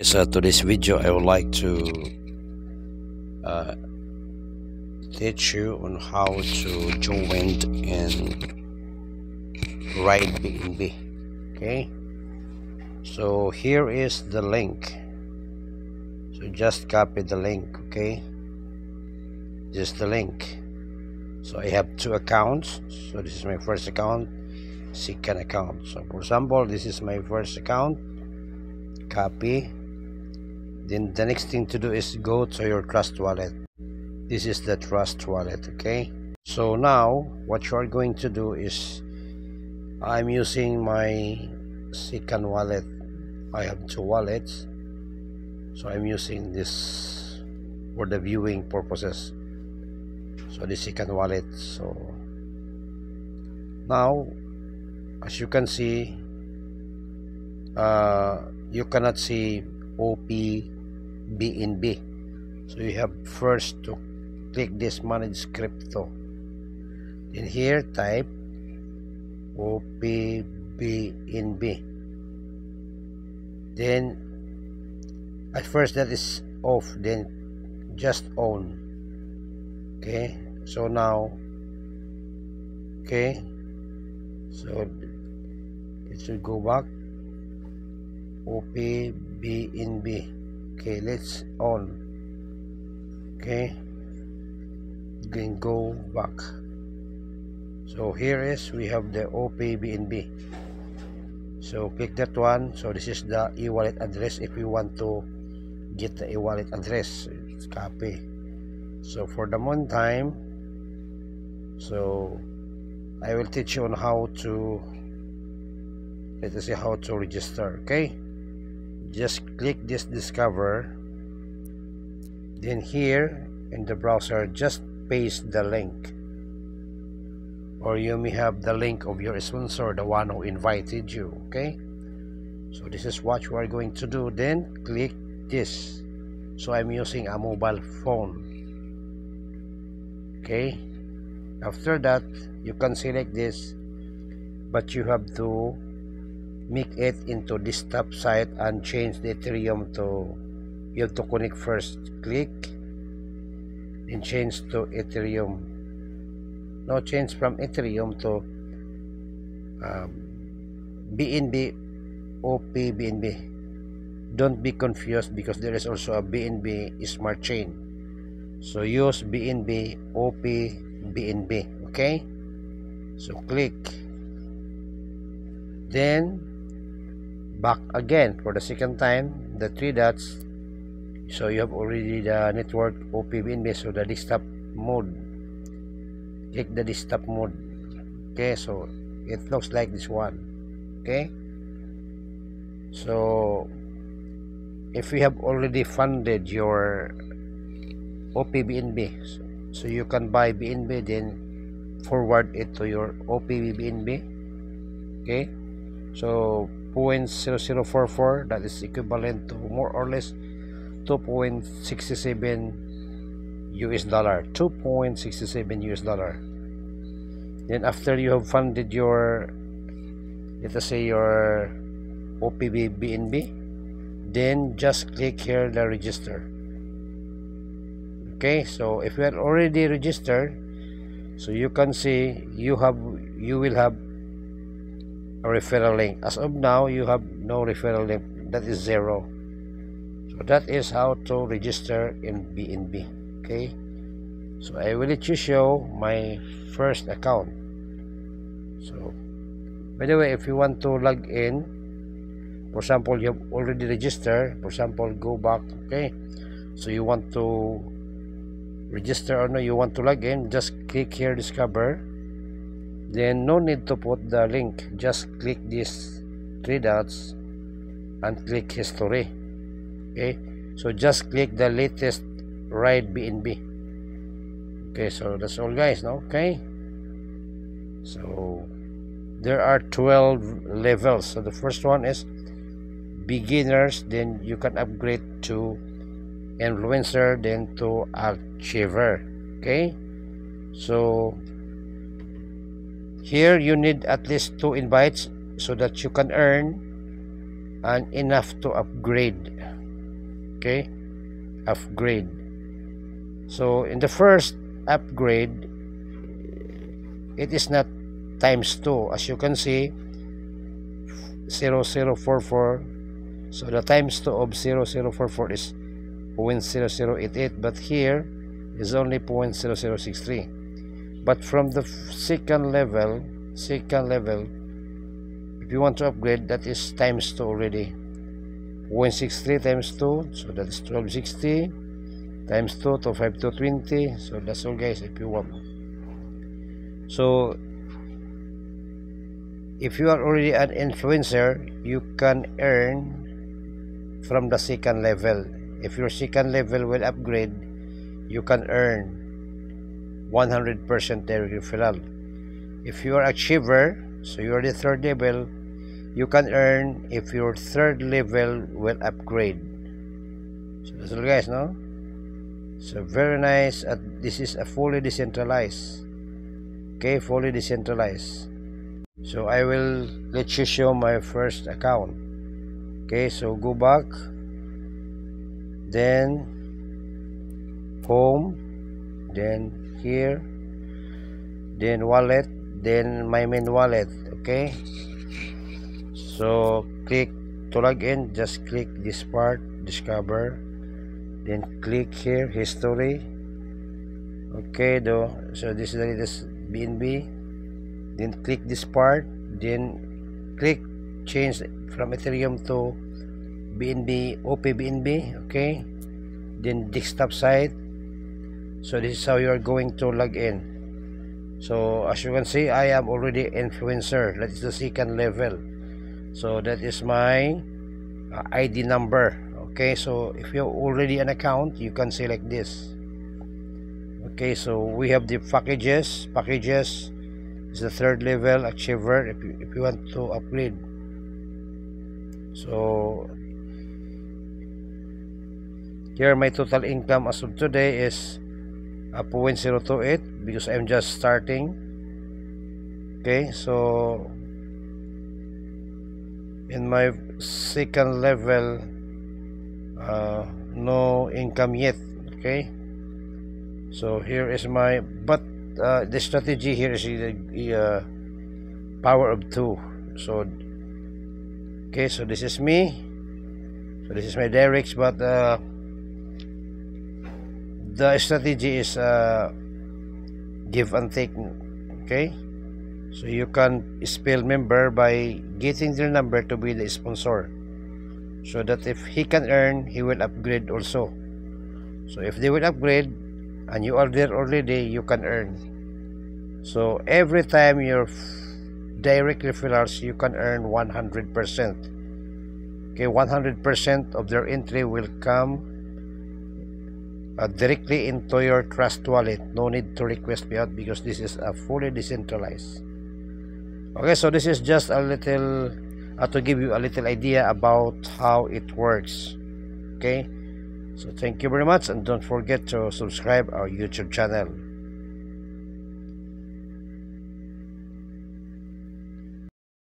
So today's video I would like to uh, teach you on how to join and write BNB. Okay, so here is the link. So just copy the link. Okay, just the link. So I have two accounts. So this is my first account, second account. So for example, this is my first account. Copy. Then the next thing to do is go to your Trust Wallet. This is the Trust Wallet. Okay, so now what you are going to do is, I'm using my second wallet. I have two wallets, so I'm using this for the viewing purposes. So the second wallet. So now, as you can see, you cannot see OPBNB. So you have first to click this manage crypto. In here type OPBNB. Then at first that is off, then just on. Okay, so now, okay, so it should go back. OPBNB. Okay, let's on. Okay, then go back. So here is, we have the OPBNB. So click that one. So this is the e-wallet address. If you want to get the e-wallet address, it's copy. So for the meantime, so I will teach you on how to, let us see how to register. Okay, just click this discover, then here in the browser just paste the link, or you may have the link of your sponsor, the one who invited you. Okay, so this is what you are going to do. Then click this. So I'm using a mobile phone. Okay, after that you can select this, but you have to make it into desktop site and change the Ethereum to, you have to connect first. Click and change to Ethereum. No, change from Ethereum to BNB, OPBNB. Don't be confused because there is also a BNB Smart Chain. So use BNB, OPBNB. Okay, so click, then back again for the second time, the three dots. So you have already the network OPBNB, so the desktop mode. Click the desktop mode. Okay, so it looks like this one. Okay, so if you have already funded your OPBNB, so you can buy BNB, then forward it to your OPBNB. Okay, so 0.0044, that is equivalent to more or less 2.67 US dollar. 2.67 US dollar. Then after you have funded your, let us say, your OPBNB, then just click here the register. Okay, so if you are already registered, so you can see you will have a referral link. As of now, you have no referral link, that is 0. So that is how to register in BNB. Okay, so I will let you show my first account. So by the way, if you want to log in, for example, you have already registered, for example, go back. Okay, so you want to register or no, you want to log in, just click here discover. Then no need to put the link, just click these three dots and click history. Okay, so just click the latest ride BNB. Okay, so that's all guys now. Okay, so there are 12 levels. So the first one is beginners, then you can upgrade to influencer, then to achiever. Okay, so here you need at least 2 invites so that you can earn and enough to upgrade. Okay, upgrade. So in the first upgrade, it is not times 2, as you can see, 0044. So the times 2 of 0044 is 0.0088, but here is only 0.0063. But from the second level, if you want to upgrade, that is times 2 already. 0.63 times 2, so that is 1260 times 2 to 5220. So that's all, guys, if you want. So if you are already an influencer, you can earn from the second level. If your second level will upgrade, you can earn 100% direct referral. If you are achiever, so you are the third level, you can earn if your third level will upgrade. So that's all, guys, no? So very nice. This is a fully decentralized. Okay, fully decentralized. So I will let you show my first account. Okay, so go back, then home, then here, then wallet, then my main wallet. Okay, so click to log in, just click this part, discover, then click here, history. Okay, so this is the latest BNB. Then click this part, then click change from Ethereum to BNB, OPBNB. Okay, then desktop site. So this is how you are going to log in. So as you can see, I am already influencer. That is the second level. So that is my ID number. Okay, so if you already an account, you can select this. Okay, so we have the packages is the third level achiever if you want to upgrade. So here my total income as of today is 0.028 because I'm just starting. Okay, so in my second level, no income yet. Okay, so here is my, but the strategy here is the power of 2. So okay, so this is me, so this is my directs, but the strategy is give and take. Okay, so you can spell member by getting their number to be the sponsor, so that if he can earn, he will upgrade also. So if they will upgrade and you are there already, you can earn. So every time your direct referrals, you can earn 100%. Okay, 100% of their entry will come directly into your trust wallet. No need to request payout because this is a fully decentralized. Okay, so this is just a little to give you a little idea about how it works. Okay, so thank you very much, and don't forget to subscribe our YouTube channel.